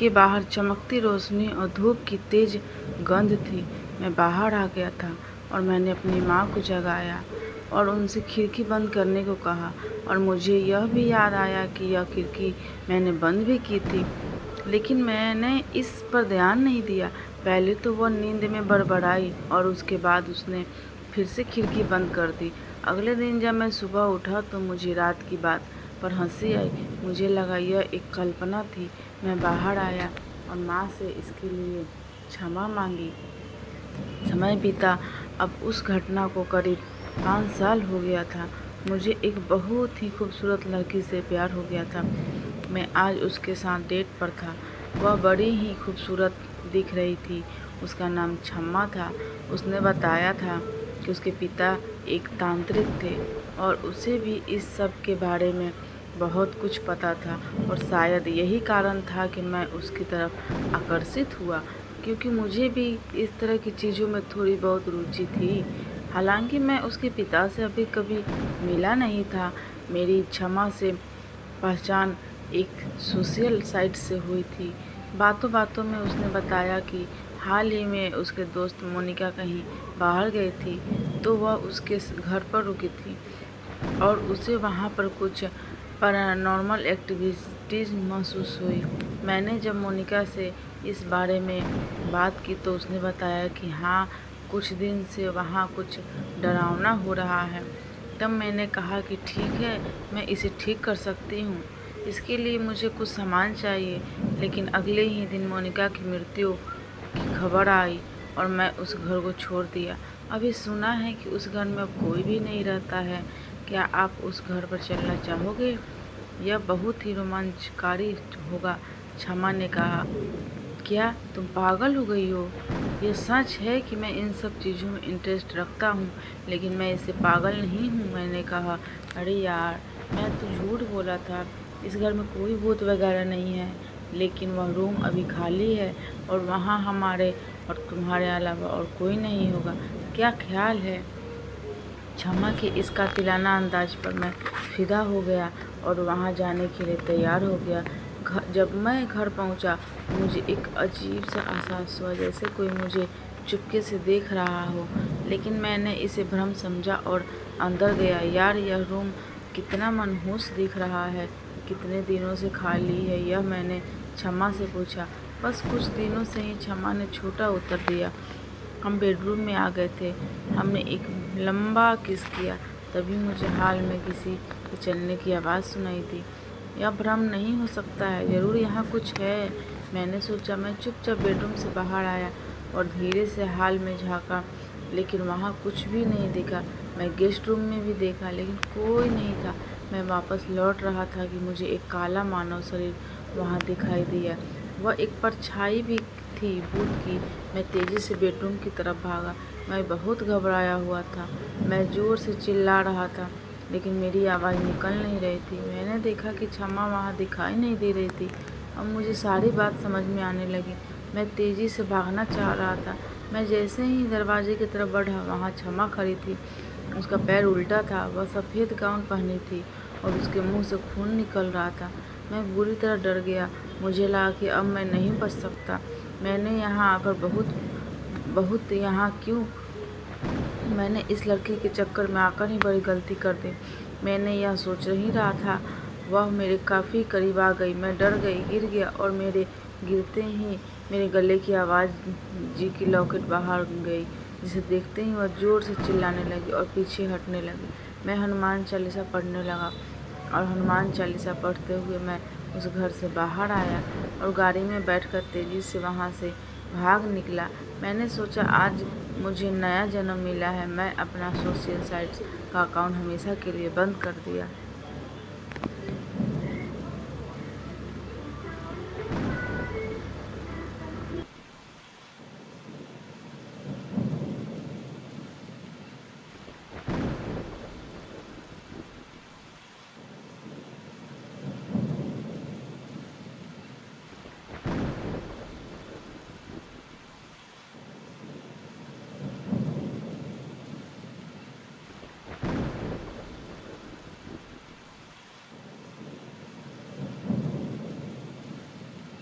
के बाहर चमकती रोशनी और धूप की तेज गंध थी। मैं बाहर आ गया था और मैंने अपनी माँ को जगाया और उनसे खिड़की बंद करने को कहा, और मुझे यह भी याद आया कि यह खिड़की मैंने बंद भी की थी, लेकिन मैंने इस पर ध्यान नहीं दिया। पहले तो वह नींद में बड़बड़ाई और उसके बाद उसने फिर से खिड़की बंद कर दी। अगले दिन जब मैं सुबह उठा तो मुझे रात की बात पर हंसी आई। मुझे लगा यह एक कल्पना थी। मैं बाहर आया और माँ से इसके लिए क्षमा मांगी। समय बीता। अब उस घटना को करीब 5 साल हो गया था। मुझे एक बहुत ही खूबसूरत लड़की से प्यार हो गया था। मैं आज उसके साथ डेट पर था। वह बड़ी ही खूबसूरत दिख रही थी। उसका नाम छम्मा था। उसने बताया था कि उसके पिता एक तांत्रिक थे और उसे भी इस सब के बारे में बहुत कुछ पता था, और शायद यही कारण था कि मैं उसकी तरफ आकर्षित हुआ, क्योंकि मुझे भी इस तरह की चीज़ों में थोड़ी बहुत रुचि थी। हालांकि मैं उसके पिता से अभी कभी मिला नहीं था। मेरी क्षमा से पहचान एक सोशल साइट से हुई थी। बातों बातों में उसने बताया कि हाल ही में उसके दोस्त मोनिका कहीं बाहर गई थी, तो वह उसके घर पर रुकी थी और उसे वहाँ पर कुछ पैरानॉर्मल एक्टिविटीज़ महसूस हुई। मैंने जब मोनिका से इस बारे में बात की तो उसने बताया कि हाँ, कुछ दिन से वहाँ कुछ डरावना हो रहा है। तब मैंने कहा कि ठीक है, मैं इसे ठीक कर सकती हूँ। इसके लिए मुझे कुछ सामान चाहिए। लेकिन अगले ही दिन मोनिका की मृत्यु की खबर आई और मैं उस घर को छोड़ दिया। अभी सुना है कि उस घर में अब कोई भी नहीं रहता है। क्या आप उस घर पर चलना चाहोगे? यह बहुत ही रोमांचकारी होगा, क्षमा ने कहा। क्या तुम पागल हो गई हो? यह सच है कि मैं इन सब चीज़ों में इंटरेस्ट रखता हूँ, लेकिन मैं इससे पागल नहीं हूँ, मैंने कहा। अरे यार, मैं तो झूठ बोला था। इस घर में कोई भूत वगैरह नहीं है, लेकिन वह रूम अभी खाली है और वहाँ हमारे और तुम्हारे अलावा और कोई नहीं होगा। क्या ख्याल है? क्षमा के इस कातिलाना अंदाज पर मैं फिदा हो गया और वहाँ जाने के लिए तैयार हो गया। जब मैं घर पहुँचा, मुझे एक अजीब सा एहसास हुआ, जैसे कोई मुझे चुपके से देख रहा हो, लेकिन मैंने इसे भ्रम समझा और अंदर गया। यार, यह रूम कितना मनहूस दिख रहा है। कितने दिनों से खाली है यह? मैंने क्षमा से पूछा। बस कुछ दिनों से ही, क्षमा ने छोटा उत्तर दिया। हम बेडरूम में आ गए थे। हमने एक लंबा किस किया। तभी मुझे हाल में किसी के चलने की आवाज़ सुनाई दी। यह भ्रम नहीं हो सकता है, ज़रूर यहाँ कुछ है, मैंने सोचा। मैं चुपचाप बेडरूम से बाहर आया और धीरे से हाल में झाँका, लेकिन वहाँ कुछ भी नहीं दिखा। मैं गेस्ट रूम में भी देखा, लेकिन कोई नहीं था। मैं वापस लौट रहा था कि मुझे एक काला मानव शरीर वहाँ दिखाई दिया। वह एक परछाई भी थी भूत की। मैं तेज़ी से बेडरूम की तरफ भागा। मैं बहुत घबराया हुआ था। मैं ज़ोर से चिल्ला रहा था, लेकिन मेरी आवाज़ निकल नहीं रही थी। मैंने देखा कि क्षमा वहाँ दिखाई नहीं दे रही थी। अब मुझे सारी बात समझ में आने लगी। मैं तेज़ी से भागना चाह रहा था। मैं जैसे ही दरवाजे की तरफ बढ़ा, वहाँ क्षमा खड़ी थी। उसका पैर उल्टा था। वह सफ़ेद गाउन पहनी थी और उसके मुंह से खून निकल रहा था। मैं बुरी तरह डर गया। मुझे लगा कि अब मैं नहीं बच सकता। मैंने यहाँ आकर बहुत यहाँ क्यों? मैंने इस लड़की के चक्कर में आकर ही बड़ी गलती कर दी। मैंने यह सोच ही रहा था। वह मेरे काफ़ी करीब आ गई। मैं डर गई, गिर गया और मेरे गिरते ही मेरे गले की आवाज़ जी की लॉकेट बाहर गई, जिसे देखते ही वह ज़ोर से चिल्लाने लगी और पीछे हटने लगी। मैं हनुमान चालीसा पढ़ने लगा और हनुमान चालीसा पढ़ते हुए मैं उस घर से बाहर आया और गाड़ी में बैठकर तेज़ी से वहाँ से भाग निकला। मैंने सोचा आज मुझे नया जन्म मिला है। मैं अपना सोशल साइट्स का अकाउंट हमेशा के लिए बंद कर दिया।